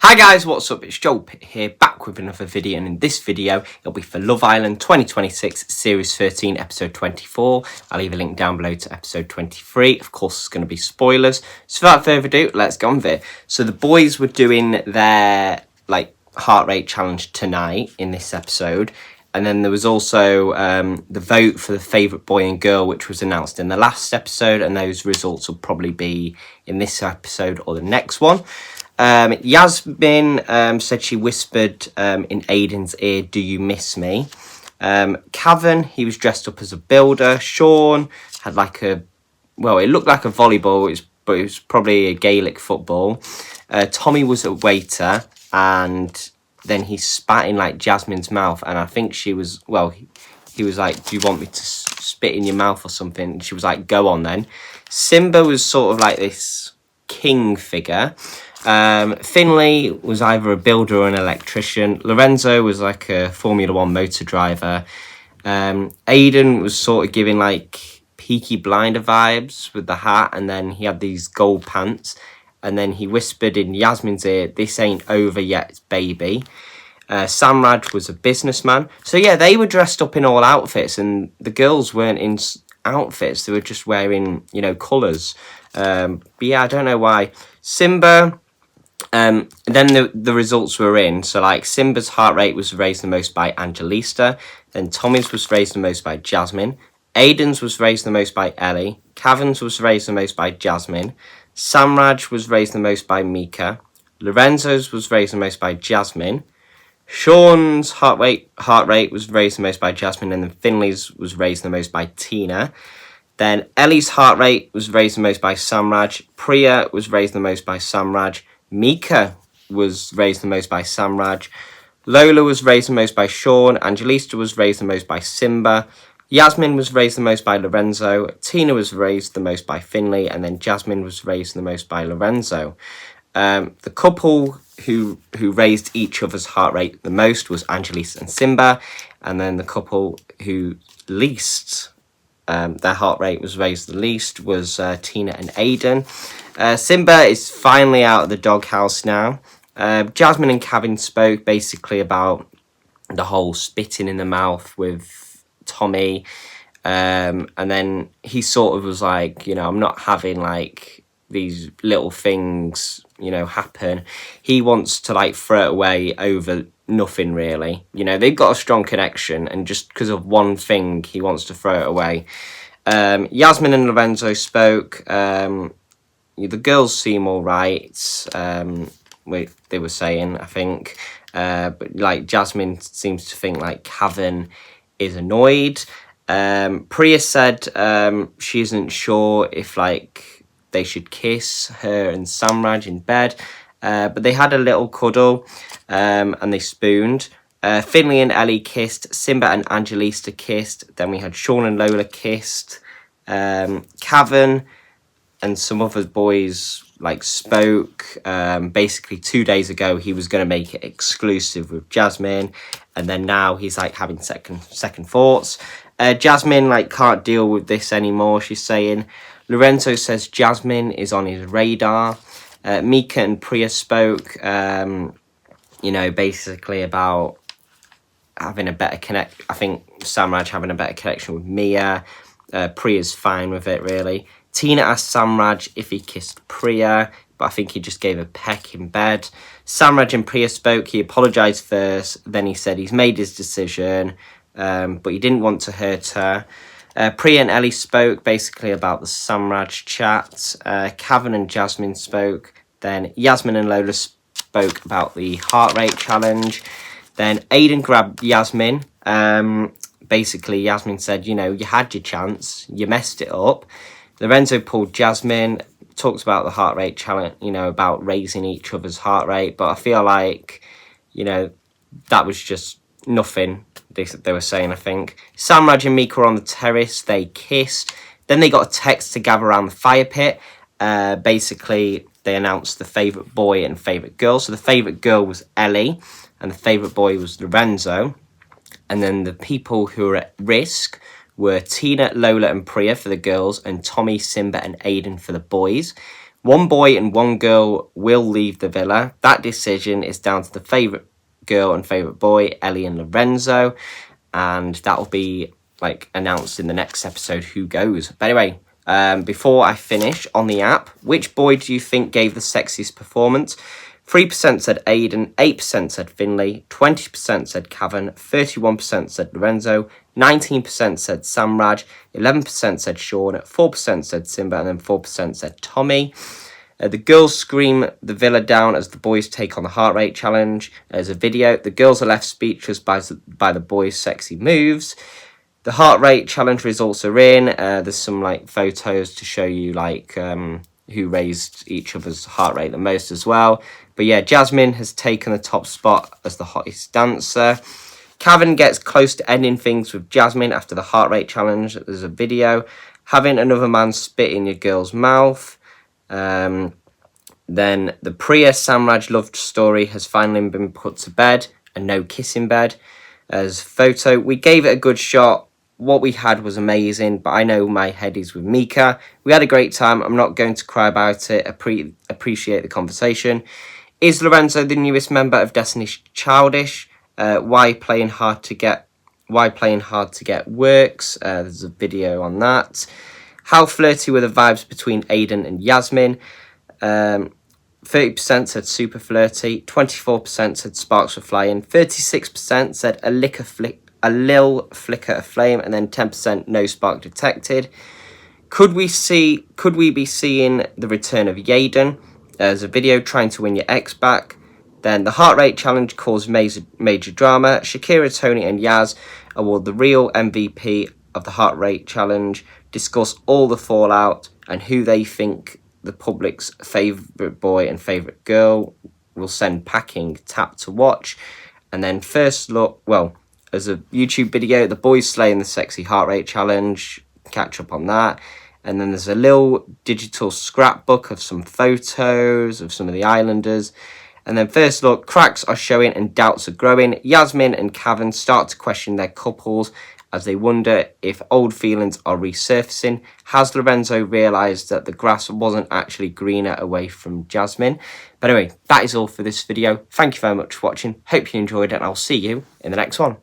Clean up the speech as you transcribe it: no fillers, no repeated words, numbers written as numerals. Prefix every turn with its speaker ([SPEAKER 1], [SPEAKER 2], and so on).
[SPEAKER 1] Hi guys, what's up? It's Joel Pitt here, back with another video, and in this video, it'll be for Love Island 2026, Series 13, Episode 24. I'll leave a link down below to Episode 23. Of course, it's going to be spoilers. So without further ado, let's get on with it. So the boys were doing their, heart rate challenge tonight in this episode. And then there was also the vote for the favourite boy and girl, which was announced in the last episode. And those results will probably be in this episode or the next one. Yasmin said she whispered in Aiden's ear, "Do you miss me?" Cavan, he was dressed up as a builder. Sean had it looked like a volleyball, but it was probably a Gaelic football. Tommy was a waiter, and then he spat in Jasmine's mouth, and I think she was, he was like, "Do you want me to spit in your mouth or something?" And she was like, "Go on then." Simba was sort of like this king figure. Finley was either a builder or an electrician. Lorenzo was like a Formula One motor driver. Aiden was sort of giving Peaky Blinder vibes with the hat, and then he had these gold pants. And then he whispered in Yasmin's ear, "This ain't over yet, baby." Samraj was a businessman. So yeah, they were dressed up in all outfits, and the girls weren't in outfits. They were just wearing, colours. But yeah, I don't know why. Simba... then the results were in. So Simba's heart rate was raised the most by Angelista. Then Tommy's was raised the most by Jasmine. Aiden's was raised the most by Ellie. Cavan's was raised the most by Jasmine. Samraj was raised the most by Mika. Lorenzo's was raised the most by Jasmine. Sean's heart rate was raised the most by Jasmine, and then Finley's was raised the most by Tina. Then Ellie's heart rate was raised the most by Samraj. Priya was raised the most by Samraj. Mika was raised the most by Samraj. Lola was raised the most by Sean. Angelista was raised the most by Simba. Yasmin was raised the most by Lorenzo. Tina was raised the most by Finley. And then Jasmine was raised the most by Lorenzo. The couple who raised each other's heart rate the most was Angelista and Simba. And then the couple who least... their heart rate was raised the least was Tina and Aiden. Simba is finally out of the doghouse now. Jasmine and Cavan spoke basically about the whole spitting in the mouth with Tommy. And then he sort of was like, I'm not having these little things, happen. He wants to throw it away over nothing really. They've got a strong connection, and just because of one thing he wants to throw it away. Yasmin and Lorenzo spoke. The girls seem all right. They were saying, I think, but Jasmine seems to think Cavan is annoyed. Priya said she isn't sure if they should kiss her and Samraj in bed, but they had a little cuddle, and they spooned. Finley and Ellie kissed. Simba and Angelista kissed. Then we had Sean and Lola kissed. Cavan and some other boys spoke. Basically 2 days ago he was going to make it exclusive with Jasmine, and then now he's having second thoughts. Jasmine can't deal with this anymore, she's saying. Lorenzo says Jasmine is on his radar. Mika and Priya spoke, basically about having a better connect. I think Samraj having a better connection with Mia. Priya's fine with it, really. Tina asked Samraj if he kissed Priya, but I think he just gave a peck in bed. Samraj and Priya spoke. He apologised first, then he said he's made his decision, but he didn't want to hurt her. Priya and Ellie spoke basically about the Samraj chat. Cavan and Jasmine spoke. Then Yasmin and Lola spoke about the heart rate challenge. Then Aiden grabbed Yasmin. Basically, Yasmin said, you had your chance. You messed it up. Lorenzo pulled Jasmine, talked about the heart rate challenge, about raising each other's heart rate. But I feel that was just nothing, they were saying, I think. Samraj and Mika were on the terrace. They kissed. Then they got a text to gather around the fire pit. Basically, they announced the favourite boy and favourite girl. So the favourite girl was Ellie, and the favourite boy was Lorenzo. And then the people who were at risk were Tina, Lola and Priya for the girls, and Tommy, Simba and Aiden for the boys. One boy and one girl will leave the villa. That decision is down to the favourite girl and favourite boy, Ellie and Lorenzo. And that will be like announced in the next episode who goes. But anyway, before I finish, on the app, which boy do you think gave the sexiest performance? 3% said Aiden, 8% said Finley, 20% said Cavan, 31% said Lorenzo, 19% said Samraj, 11% said Sean, 4% said Simba, and then 4% said Tommy. The girls scream the villa down as the boys take on the heart rate challenge. There's a video. The girls are left speechless by the boys' sexy moves. The heart rate challenge results are in. There's some like photos to show you like who raised each other's heart rate the most as well. But yeah, Jasmine has taken the top spot as the hottest dancer. Cavan gets close to ending things with Jasmine after the heart rate challenge. There's a video. Having another man spit in your girl's mouth. Then the Priya Samraj love story has finally been put to bed. And no kiss in bed. As photo, we gave it a good shot. What we had was amazing, but I know my head is with Mika. We had a great time. I'm not going to cry about it. Appreciate the conversation. Is Lorenzo the newest member of Destiny's Childish? Why playing hard to get works? There's a video on that. How flirty were the vibes between Aiden and Yasmin? 30% said super flirty. 24% said sparks were flying. 36% said a lil flicker of flame, and then 10% no spark detected. Could we be seeing the return of Yaden? There's a video trying to win your ex back. Then the heart rate challenge caused major drama. Shakira, Tony and Yaz award the real MVP of the heart rate challenge. Discuss all the fallout and who they think the public's favourite boy and favourite girl will send packing. Tap to watch. And then first look, there's a YouTube video, the boys slaying the sexy heart rate challenge. Catch up on that. And then there's a little digital scrapbook of some photos of some of the islanders. And then first look, cracks are showing and doubts are growing. Yasmin and Cavan start to question their couples as they wonder if old feelings are resurfacing. Has Lorenzo realised that the grass wasn't actually greener away from Jasmine? But anyway, that is all for this video. Thank you very much for watching. Hope you enjoyed it, and I'll see you in the next one.